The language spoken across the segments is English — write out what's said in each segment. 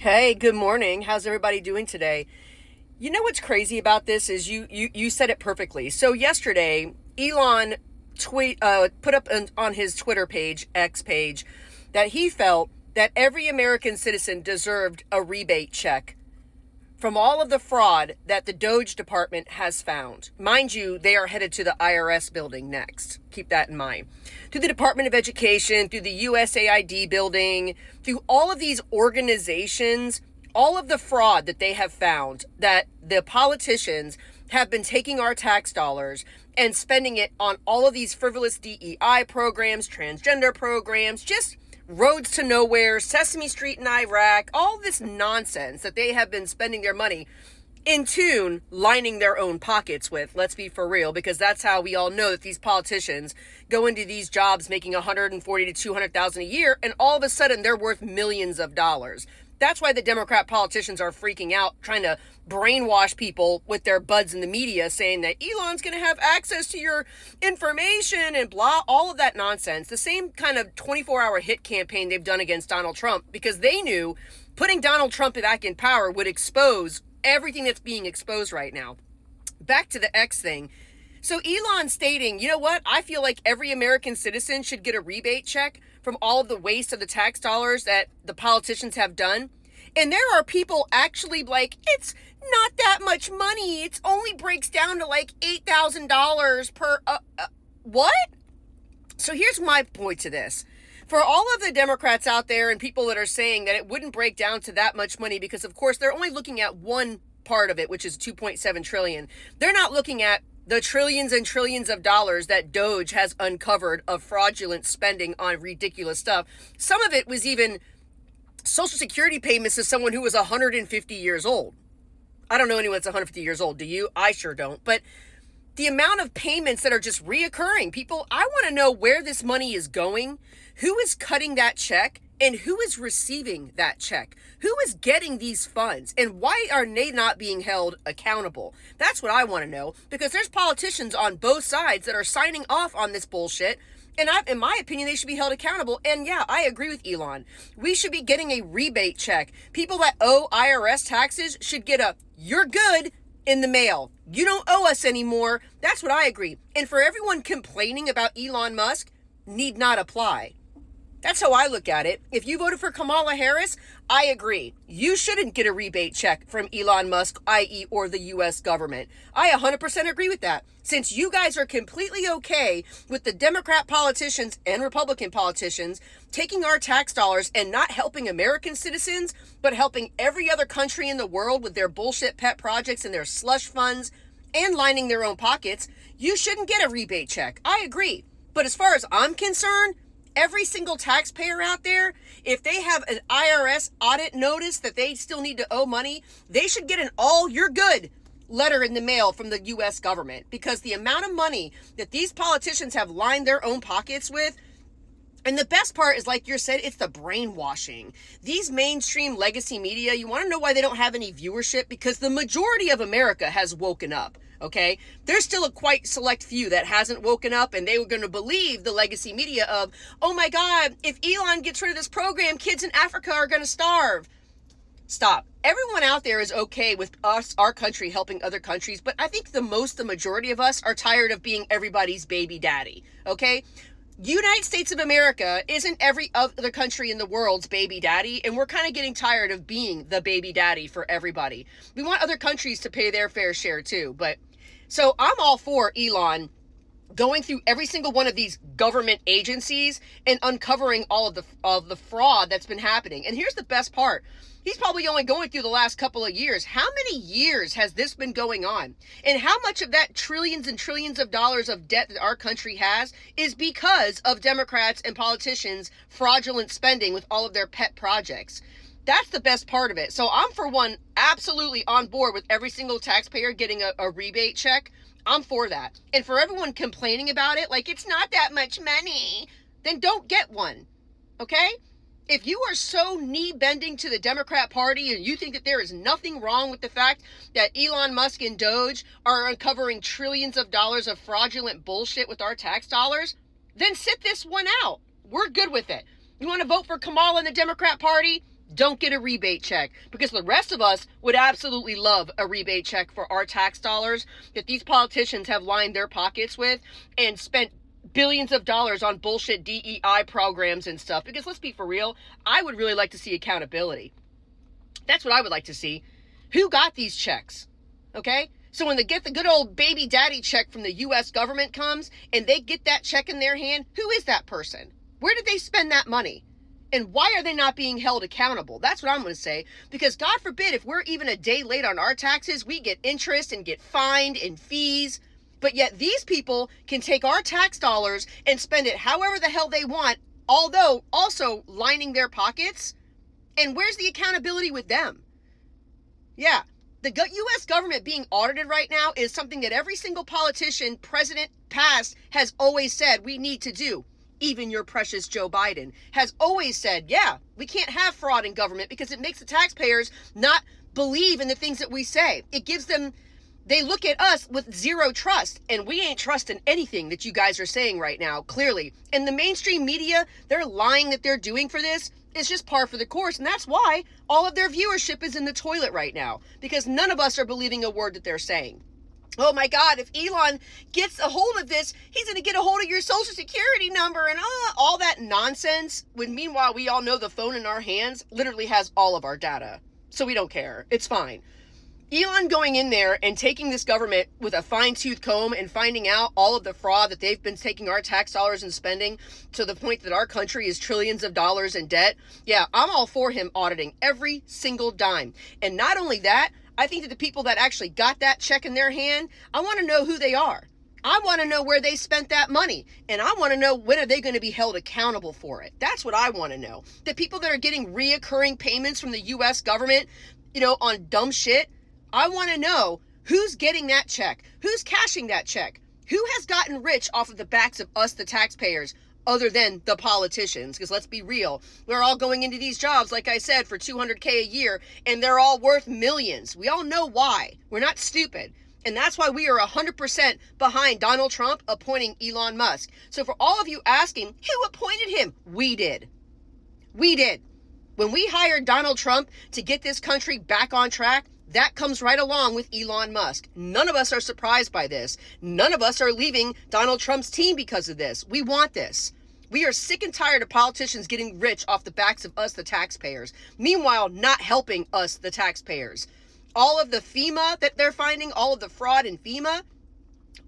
Hey, good morning. How's everybody doing today? You know what's crazy about this is you said it perfectly. So yesterday, Elon put up on his Twitter page, X page, that he felt that every American citizen deserved a rebate check from all of the fraud that the Doge department has found. Mind you, they are headed to the IRS building next. Keep that in mind. Through the Department of Education, through the USAID building, through all of these organizations, all of the fraud that they have found, that the politicians have been taking our tax dollars and spending it on all of these frivolous DEI programs, transgender programs, just roads to nowhere, Sesame Street in Iraq, all this nonsense that they have been spending their money in tune, lining their own pockets with. Let's be for real, because that's how we all know that these politicians go into these jobs making $140,000 to $200,000 a year, and all of a sudden they're worth millions of dollars. That's why the Democrat politicians are freaking out, trying to brainwash people with their buds in the media, saying that Elon's going to have access to your information and blah, all of that nonsense. The same kind of 24-hour hit campaign they've done against Donald Trump, because they knew putting Donald Trump back in power would expose everything that's being exposed right now. Back to the X thing. So Elon stating, you know what? I feel like every American citizen should get a rebate check from all of the waste of the tax dollars that the politicians have done. And there are people actually like, it's not that much money. It only breaks down to like $8,000 per, what? So here's my point to this. For all of the Democrats out there and people that are saying that it wouldn't break down to that much money, because of course they're only looking at one part of it, which is 2.7 trillion. They're not looking at the trillions and trillions of dollars that Doge has uncovered of fraudulent spending on ridiculous stuff. Some of it was even Social Security payments to someone who was 150 years old. I don't know anyone that's 150 years old. Do you? I sure don't. But the amount of payments that are just reoccurring, people, I want to know where this money is going, who is cutting that check, and who is receiving that check? Who is getting these funds? And why are they not being held accountable? That's what I want to know, because there's politicians on both sides that are signing off on this bullshit. And in my opinion, they should be held accountable. And yeah, I agree with Elon. We should be getting a rebate check. People that owe IRS taxes should get a "you're good" in the mail. You don't owe us anymore. That's what I agree. And for everyone complaining about Elon Musk, need not apply. That's how I look at it. If you voted for Kamala Harris, I agree. You shouldn't get a rebate check from Elon Musk, i.e. or the U.S. government. I 100% agree with that. Since you guys are completely okay with the Democrat politicians and Republican politicians taking our tax dollars and not helping American citizens, but helping every other country in the world with their bullshit pet projects and their slush funds and lining their own pockets, you shouldn't get a rebate check. I agree. But as far as I'm concerned, every single taxpayer out there, if they have an IRS audit notice that they still need to owe money, they should get an "all you're good" letter in the mail from the U.S. government, because the amount of money that these politicians have lined their own pockets with. And the best part is, like you said, it's the brainwashing. These mainstream legacy media, you want to know why they don't have any viewership? Because the majority of America has woken up. Okay, there's still a quite select few that hasn't woken up, and they were going to believe the legacy media of, oh my God, if Elon gets rid of this program, kids in Africa are going to starve. Stop. Everyone out there is okay with us, our country, helping other countries, but I think the majority of us are tired of being everybody's baby daddy. Okay, United States of America isn't every other country in the world's baby daddy, and we're kind of getting tired of being the baby daddy for everybody. We want other countries to pay their fair share too, but so I'm all for Elon going through every single one of these government agencies and uncovering all of the fraud that's been happening. And here's the best part. He's probably only going through the last couple of years. How many years has this been going on? And how much of that trillions and trillions of dollars of debt that our country has is because of Democrats and politicians' fraudulent spending with all of their pet projects? That's the best part of it. So I'm, for one, absolutely on board with every single taxpayer getting a rebate check. I'm for that. And for everyone complaining about it, like it's not that much money, then don't get one. Okay? If you are so knee-bending to the Democrat Party and you think that there is nothing wrong with the fact that Elon Musk and Doge are uncovering trillions of dollars of fraudulent bullshit with our tax dollars, then sit this one out. We're good with it. You want to vote for Kamala and the Democrat Party? don't get a rebate check, because the rest of us would absolutely love a rebate check for our tax dollars that these politicians have lined their pockets with and spent billions of dollars on bullshit DEI programs and stuff. Because let's be for real, I would really like to see accountability. That's what I would like to see. Who got these checks? Okay? So when they get the good old baby daddy check from the U.S. government comes and they get that check in their hand, who is that person? Where did they spend that money? And why are they not being held accountable? That's what I'm going to say. Because God forbid, if we're even a day late on our taxes, we get interest and get fined and fees. But yet these people can take our tax dollars and spend it however the hell they want, although also lining their pockets. And where's the accountability with them? Yeah, the U.S. government being audited right now is something that every single politician, president, past has always said we need to do. Even your precious Joe Biden has always said, yeah, we can't have fraud in government because it makes the taxpayers not believe in the things that we say. It gives them, they look at us with zero trust, and we ain't trusting anything that you guys are saying right now, clearly. And the mainstream media, they're lying that they're doing for this. It's just par for the course, and that's why all of their viewership is in the toilet right now, because none of us are believing a word that they're saying. Oh my God, if Elon gets a hold of this, he's going to get a hold of your social security number and all that nonsense. When meanwhile, we all know the phone in our hands literally has all of our data. So we don't care. It's fine. Elon going in there and taking this government with a fine-tooth comb and finding out all of the fraud that they've been taking our tax dollars and spending to the point that our country is trillions of dollars in debt. Yeah, I'm all for him auditing every single dime. And not only that, I think that the people that actually got that check in their hand, I want to know who they are. I want to know where they spent that money. And I want to know when are they going to be held accountable for it. That's what I want to know. The people that are getting reoccurring payments from the U.S. government, on dumb shit, I want to know who's getting that check, who's cashing that check, who has gotten rich off of the backs of us, the taxpayers, other than the politicians. Because let's be real, we're all going into these jobs, like I said, for $200K a year, and they're all worth millions. We all know why. We're not stupid. And that's why we are 100% behind Donald Trump appointing Elon Musk. So for all of you asking, who appointed him? We did. We did. When we hired Donald Trump to get this country back on track, that comes right along with Elon Musk. None of us are surprised by this. None of us are leaving Donald Trump's team because of this. We want this. We are sick and tired of politicians getting rich off the backs of us, the taxpayers. Meanwhile, not helping us, the taxpayers. All of the FEMA that they're finding, all of the fraud in FEMA,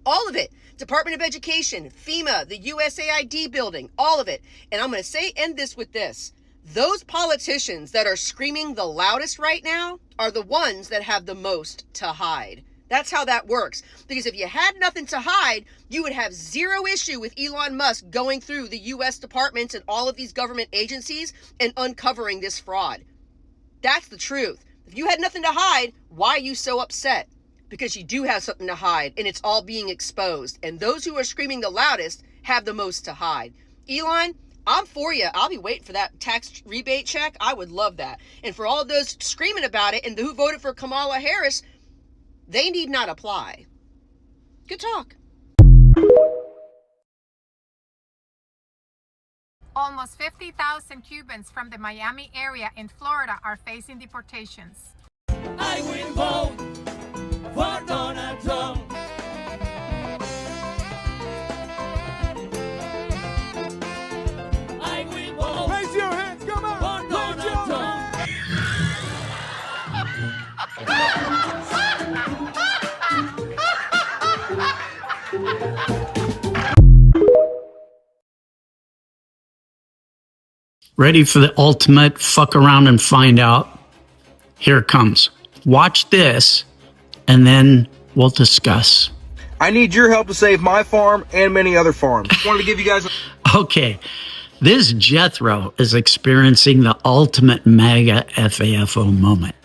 all of it. Department of Education, FEMA, the USAID building, all of it. And I'm going to end this with this. Those politicians that are screaming the loudest right now are the ones that have the most to hide. That's how that works. Because if you had nothing to hide, you would have zero issue with Elon Musk going through the U.S. departments and all of these government agencies and uncovering this fraud. That's the truth. If you had nothing to hide, why are you so upset? Because you do have something to hide, and it's all being exposed. And those who are screaming the loudest have the most to hide. Elon, I'm for you. I'll be waiting for that tax rebate check. I would love that. And for all of those screaming about it and who voted for Kamala Harris, they need not apply. Good talk. Almost 50,000 Cubans from the Miami area in Florida are facing deportations. I will vote for Donald Trump. I will vote. Raise your hands, come on. For Donald Trump. Ready for the ultimate fuck around and find out? Here it comes. Watch this, and then we'll discuss. I need your help to save my farm and many other farms. Wanted to give you guys Okay, this Jethro is experiencing the ultimate MAGA FAFO moment.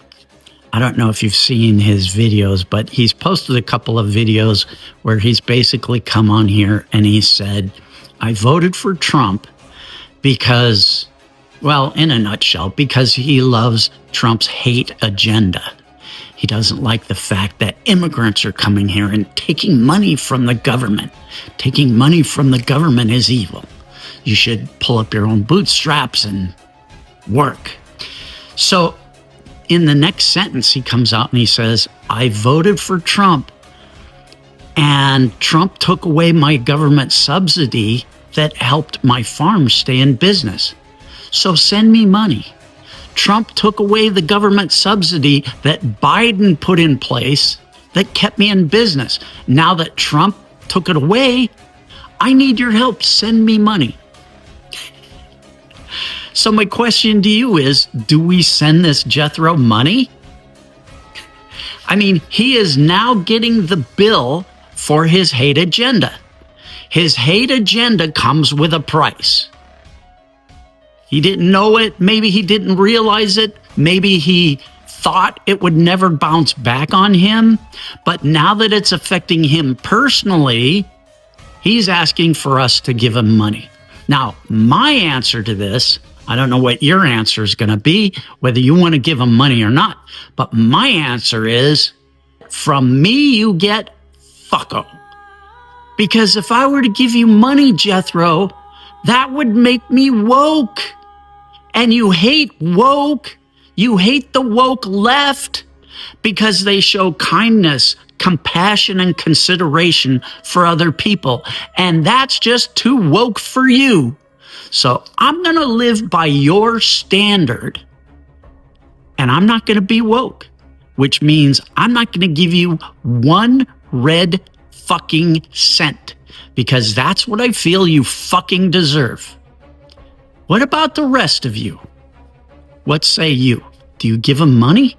I don't know if you've seen his videos, but he's posted a couple of videos where he's basically come on here and he said, I voted for Trump because, well, in a nutshell, because he loves Trump's hate agenda. He doesn't like the fact that immigrants are coming here and taking money from the government. Taking money from the government is evil. You should pull up your own bootstraps and work. So in the next sentence, he comes out and he says, I voted for Trump, and Trump took away my government subsidy that helped my farm stay in business. So send me money. Trump took away the government subsidy that Biden put in place that kept me in business. Now that Trump took it away, I need your help. Send me money. So my question to you is, do we send this Jethro money? I mean, he is now getting the bill for his hate agenda. His hate agenda comes with a price. He didn't know it. Maybe he didn't realize it. Maybe he thought it would never bounce back on him. But now that it's affecting him personally, he's asking for us to give him money. Now, my answer to this, I don't know what your answer is going to be, whether you want to give him money or not. But my answer is, from me, you get fucko. Because if I were to give you money, Jethro, that would make me woke. And you hate woke. You hate the woke left because they show kindness, compassion, and consideration for other people. And that's just too woke for you. So I'm going to live by your standard. And I'm not going to be woke, which means I'm not going to give you one red fucking cent, because that's what I feel you fucking deserve. What about the rest of you? What say you? Do you give them money?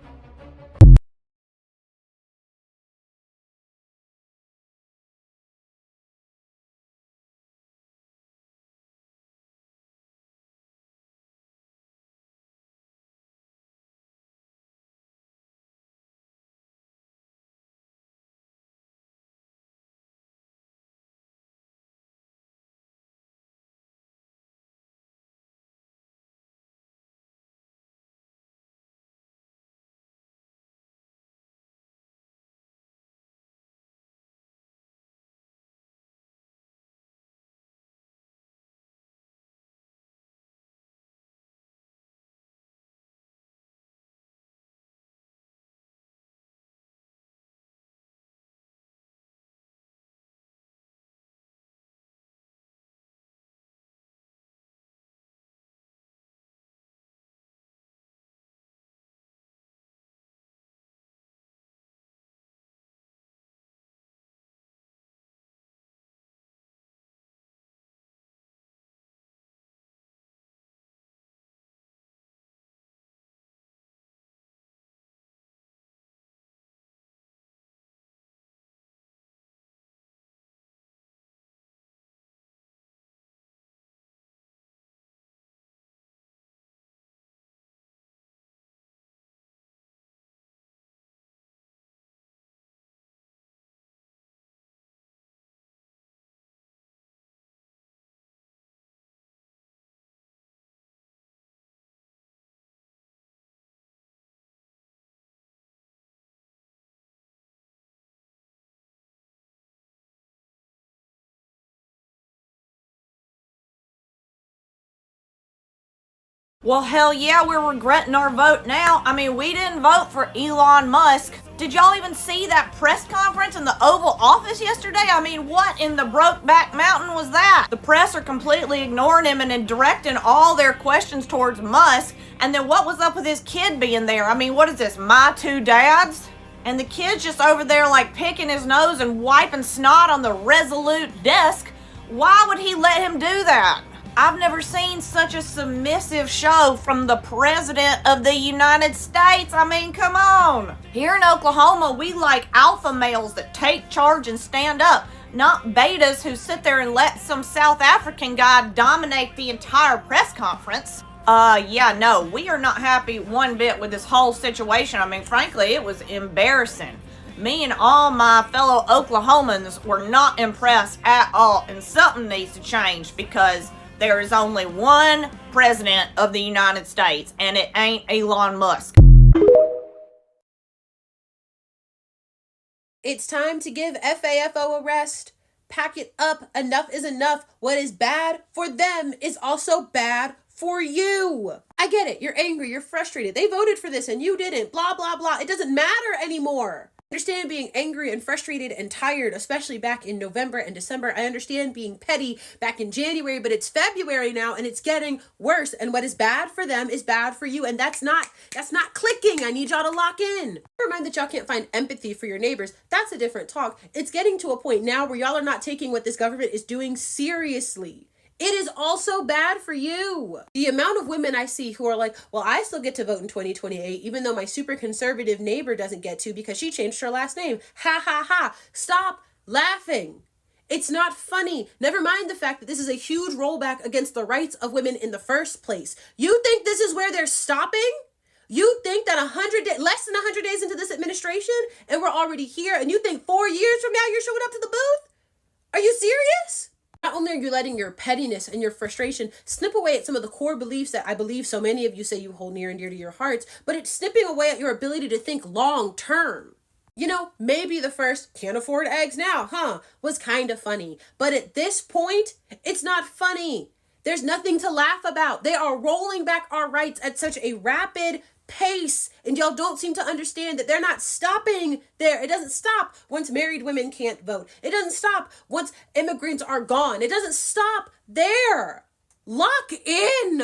Well, hell yeah, we're regretting our vote now. I mean, we didn't vote for Elon Musk. Did y'all even see that press conference in the Oval Office yesterday? I mean, what in the Brokeback Mountain was that? The press are completely ignoring him and directing all their questions towards Musk. And then what was up with his kid being there? I mean, what is this, my two dads? And the kid's just over there like picking his nose and wiping snot on the Resolute desk. Why would he let him do that? I've never seen such a submissive show from the President of the United States. I mean, come on. Here in Oklahoma, we like alpha males that take charge and stand up, not betas who sit there and let some South African guy dominate the entire press conference. Yeah, no, we are not happy one bit with this whole situation. I mean, frankly, it was embarrassing. Me and all my fellow Oklahomans were not impressed at all, and something needs to change because there is only one president of the United States, and it ain't Elon Musk. It's time to give FAFO a rest. Pack it up. Enough is enough. What is bad for them is also bad for you. I get it. You're angry. You're frustrated. They voted for this and you didn't. Blah, blah, blah. It doesn't matter anymore. I understand being angry and frustrated and tired, especially back in November and December. I understand being petty back in January, but it's February now and it's getting worse. And what is bad for them is bad for you. And that's not clicking. I need y'all to lock in. Never mind that y'all can't find empathy for your neighbors. That's a different talk. It's getting to a point now where y'all are not taking what this government is doing seriously. It is also bad for you. The amount of women I see who are like, well, I still get to vote in 2028, even though my super conservative neighbor doesn't get to because she changed her last name. Ha ha ha. Stop laughing. It's not funny. Never mind the fact that this is a huge rollback against the rights of women in the first place. You think this is where they're stopping? You think that less than 100 days into this administration and we're already here, and you think 4 years from now you're showing up to the booth? Are you serious? Not only are you letting your pettiness and your frustration snip away at some of the core beliefs that I believe so many of you say you hold near and dear to your hearts, but it's snipping away at your ability to think long term. You know, maybe the first can't afford eggs now, was kind of funny. But at this point, it's not funny. There's nothing to laugh about. They are rolling back our rights at such a rapid pace, and y'all don't seem to understand that they're not stopping there. It doesn't stop once married women can't vote. It doesn't stop once immigrants are gone. It doesn't stop there. Lock in.